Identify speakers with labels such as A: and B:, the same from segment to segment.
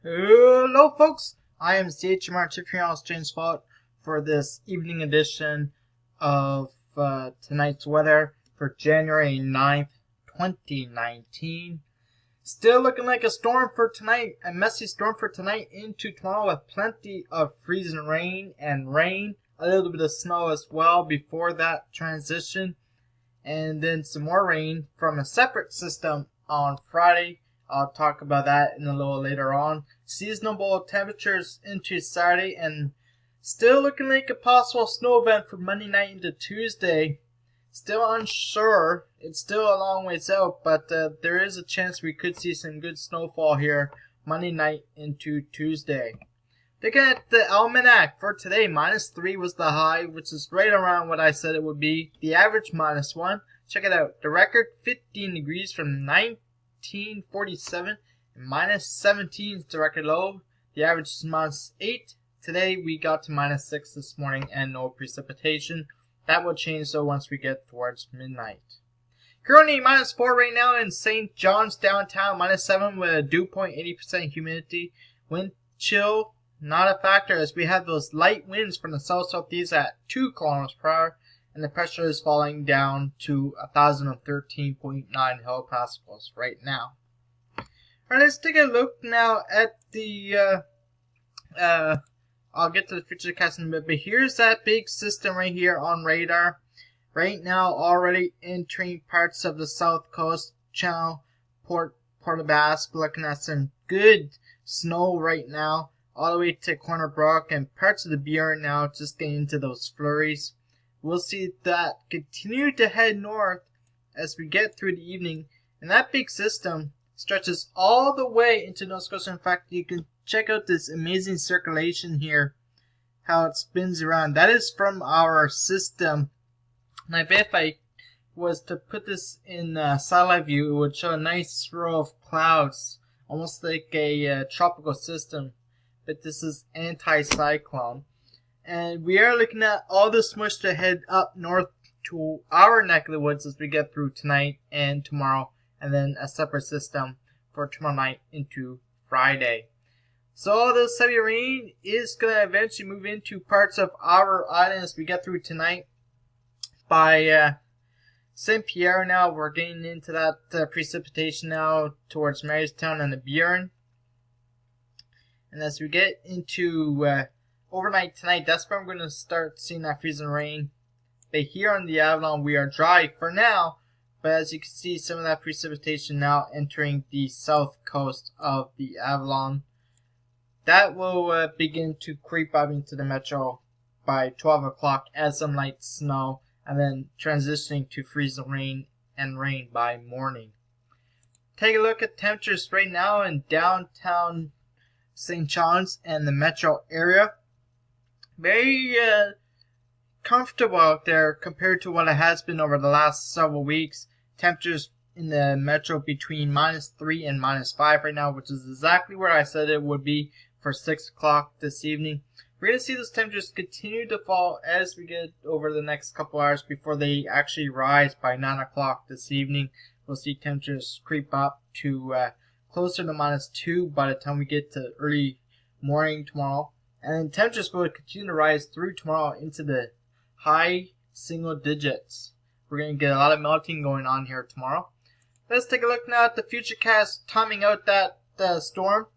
A: Hello, folks. I am CHMR Chief here on Strange Fault for this evening edition of tonight's weather for January 9th, 2019. Still looking like a storm for tonight, a messy storm for tonight into tomorrow with plenty of freezing rain, a little bit of snow as well before that transition, and then some more rain from a separate system on Friday. I'll talk about that in a little later on. Seasonable temperatures into Saturday and still looking like a possible snow event for Monday night into Tuesday. Still unsure. It's still a long ways out, but there is a chance we could see some good snowfall here Monday night into Tuesday. Looking at the almanac for today, -3 was the high, which is right around what I said it would be. The average -1. Check it out. The record 15 degrees from 1947 and -17 is the record low. The average is -8. Today we got to -6 this morning and no precipitation. That will change though once we get towards midnight. Currently -4 right now in St. John's downtown, -7 with a dew point, 80% humidity. Wind chill not a factor as we have those light winds from the south-southeast at 2 kilometers per hour. And the pressure is falling down to 1,013.9 hectopascals right now. Alright, let's take a look now at the, I'll get to the future cast in a bit, but here's that big system right here on radar. Right now, already entering parts of the south coast, Channel, Port aux Basques, looking at some good snow right now, all the way to Corner Brook and parts of the Burin now, just getting into those flurries. We'll see that continue to head north as we get through the evening. And that big system stretches all the way into Nova Scotia. In fact, you can check out this amazing circulation here, how it spins around. That is from our system. And I bet if I was to put this in satellite view, it would show a nice row of clouds, almost like a tropical system. But this is anti-cyclone. And we are looking at all this moisture head up north to our neck of the woods as we get through tonight and tomorrow, and then a separate system for tomorrow night into Friday. So all this heavy rain is going to eventually move into parts of our island as we get through tonight. By St. Pierre now, we're getting into that precipitation now towards Marystown and the Burin. And as we get into overnight tonight, that's where I'm going to start seeing that freezing rain. But here on the Avalon, we are dry for now. But as you can see, some of that precipitation now entering the south coast of the Avalon. That will begin to creep up into the metro by 12 o'clock as some light snow. And then transitioning to freezing rain and rain by morning. Take a look at temperatures right now in downtown St. John's and the metro area. Very comfortable out there compared to what it has been over the last several weeks. Temperatures in the metro between -3 and -5 right now, which is exactly where I said it would be for 6 o'clock this evening. We're going to see those temperatures continue to fall as we get over the next couple hours before they actually rise by 9 o'clock this evening. We'll see temperatures creep up to closer to -2 by the time we get to early morning tomorrow. And then temperatures will continue to rise through tomorrow into the high single digits. We're going to get a lot of melting going on here tomorrow. Let's take a look now at the futurecast timing out that storm.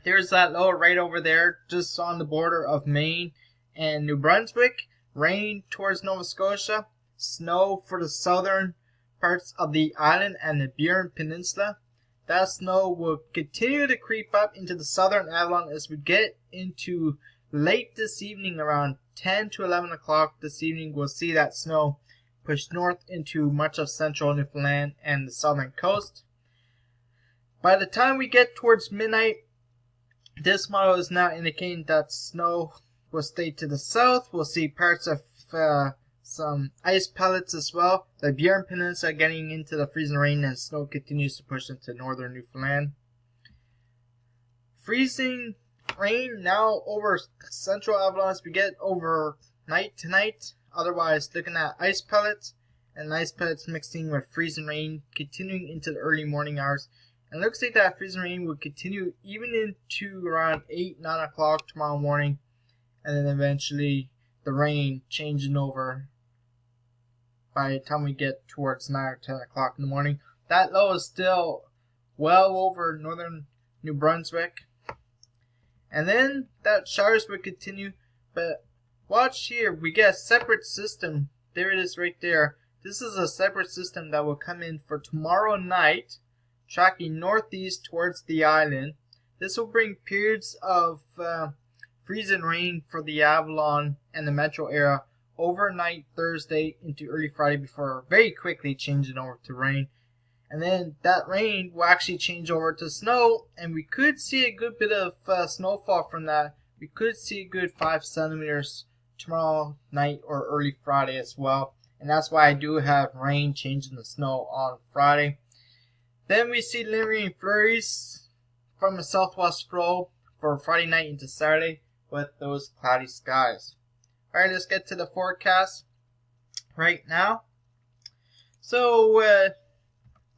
A: There's that low right over there, just on the border of Maine and New Brunswick. Rain towards Nova Scotia. Snow for the southern parts of the island and the Burin Peninsula. That snow will continue to creep up into the southern Avalon as we get into late this evening, around 10 to 11 o'clock this evening. We'll see that snow push north into much of central Newfoundland and the southern coast. By the time we get towards midnight, this model is now indicating that snow will stay to the south. We'll see parts of some ice pellets as well. The Burin Peninsula getting into the freezing rain, and snow continues to push into northern Newfoundland. Freezing rain now over central Avalon as we get over night tonight. Otherwise, looking at ice pellets, and ice pellets mixing with freezing rain continuing into the early morning hours. And it looks like that freezing rain will continue even into around 8, 9 o'clock tomorrow morning. And then eventually the rain changing over by the time we get towards 9 or 10 o'clock in the morning. That low is still well over northern New Brunswick. And then that showers will continue. But watch here, we get a separate system. There it is right there. This is a separate system that will come in for tomorrow night, tracking northeast towards the island. This will bring periods of freezing rain for the Avalon and the metro area overnight Thursday into early Friday before very quickly changing over to rain. And then that rain will actually change over to snow, and we could see a good bit of snowfall from that. We could see a good 5 centimeters tomorrow night or early Friday as well. And that's why I do have rain changing to snow on Friday. Then we see lingering flurries from a southwest flow for Friday night into Saturday with those cloudy skies. Alright, let's get to the forecast right now. So,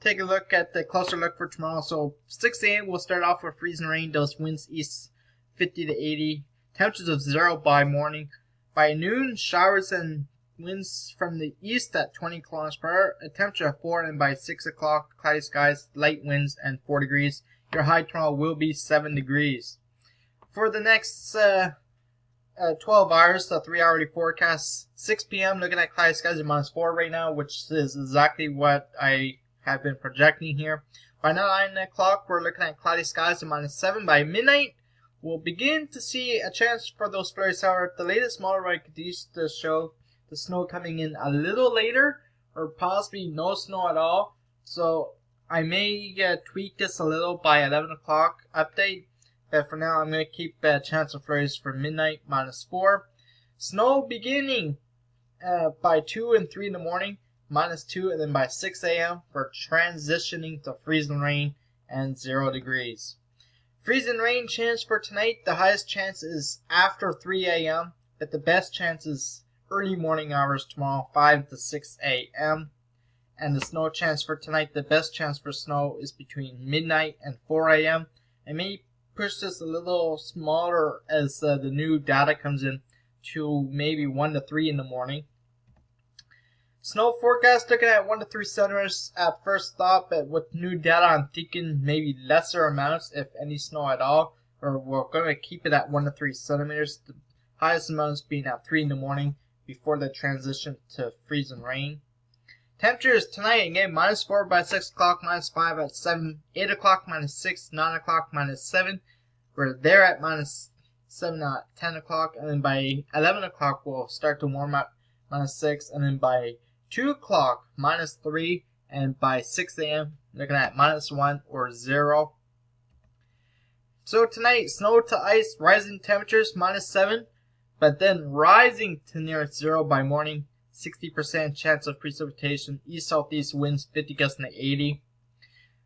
A: take a look at the closer look for tomorrow. So 6 a.m. we'll start off with freezing rain. Those winds east 50 to 80. Temperatures of 0 by morning. By noon, showers and winds from the east at 20 kilometers per hour. A temperature of 4, and by 6 o'clock, cloudy skies, light winds, and 4 degrees. Your high tomorrow will be 7 degrees. For the next 12 hours, the 3-hourly forecast, 6 p.m. looking at cloudy skies at -4 right now, which is exactly what I have been projecting here. By 9 o'clock, we're looking at cloudy skies at -7. By midnight, we'll begin to see a chance for those flurries. However, the latest model used to show the snow coming in a little later, or possibly no snow at all. So I may tweak this a little by 11 o'clock update. But for now, I'm going to keep a chance of flurries for midnight, -4. Snow beginning by 2 and 3 in the morning, -2, and then by 6 a.m. we're transitioning to freezing rain and 0 degrees. Freezing rain chance for tonight, the highest chance is after 3 a.m., but the best chance is early morning hours tomorrow, 5 to 6 a.m. And the snow chance for tonight, the best chance for snow is between midnight and 4 a.m. I may push this a little smaller as the new data comes in to maybe 1 to 3 in the morning. Snow forecast looking at 1 to 3 centimeters at first thought, but with new data I'm thinking maybe lesser amounts, if any snow at all, or we're going to keep it at 1 to 3 centimeters, the highest amounts being at 3 in the morning before the transition to freezing rain. Temperatures tonight again, -4 by 6 o'clock, -5 at 7, 8 o'clock, -6, 9 o'clock, -7. We're there at -7 at 10 o'clock, and then by 11 o'clock we'll start to warm up, -6, and then by 2 o'clock, -3, and by 6 a.m. looking at -1 or 0. So tonight, snow to ice, rising temperatures, -7, but then rising to near 0 by morning. 60% chance of precipitation, east-southeast winds 50 gusts to 80.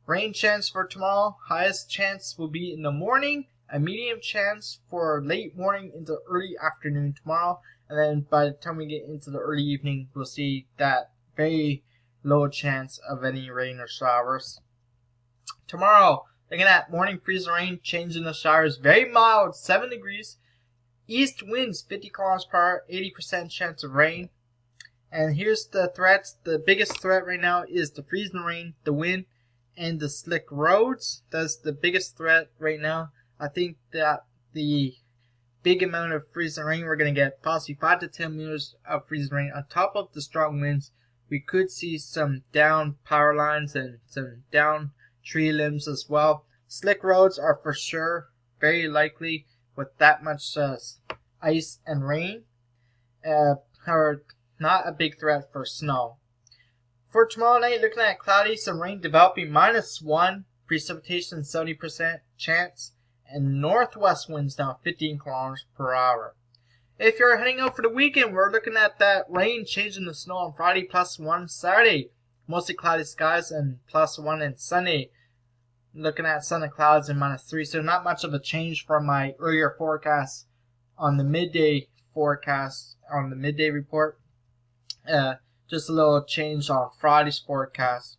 A: Rain chance for tomorrow, highest chance will be in the morning, a medium chance for late morning into early afternoon tomorrow, and then by the time we get into the early evening, we'll see that very low chance of any rain or showers. Tomorrow, looking at morning freezing rain, changing the showers, very mild, 7 degrees, east winds 50 kilometers per hour, 80% chance of rain. And here's the threats. The biggest threat right now is the freezing rain, the wind, and the slick roads. That's the biggest threat right now. I think that the big amount of freezing rain we're going to get, possibly 5 to 10 meters of freezing rain. On top of the strong winds, we could see some down power lines and some down tree limbs as well. Slick roads are for sure very likely with that much ice and rain. However, not a big threat for snow. For tomorrow night, looking at cloudy, some rain developing, -1, precipitation 70% chance, and northwest winds now 15 kilometers per hour. If you're heading out for the weekend, we're looking at that rain changing to snow on Friday, +1 Saturday. Mostly cloudy skies and +1 and Sunday. Looking at sun and clouds and -3, so not much of a change from my earlier forecast on the midday forecast, on the midday report. Just a little change on Friday's forecast.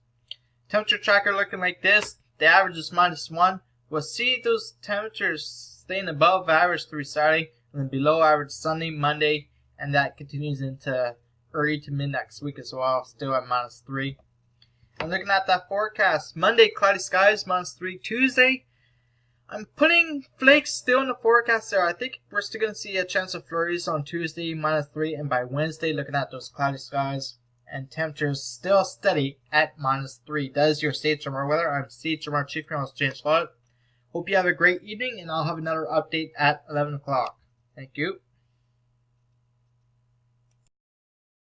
A: Temperature tracker looking like this. The average is -1. We'll see those temperatures staying above average through Saturday and then below average Sunday, Monday, and that continues into early to mid next week as well, still at -3. I'm looking at that forecast. Monday, cloudy skies, -3. Tuesday, I'm putting flakes still in the forecast there. I think we're still going to see a chance of flurries on Tuesday, -3, and by Wednesday, looking at those cloudy skies and temperatures still steady at -3. That is your CHMR weather. I'm CHMR Chief Meteorologist James Flood. Hope you have a great evening, and I'll have another update at 11 o'clock. Thank you.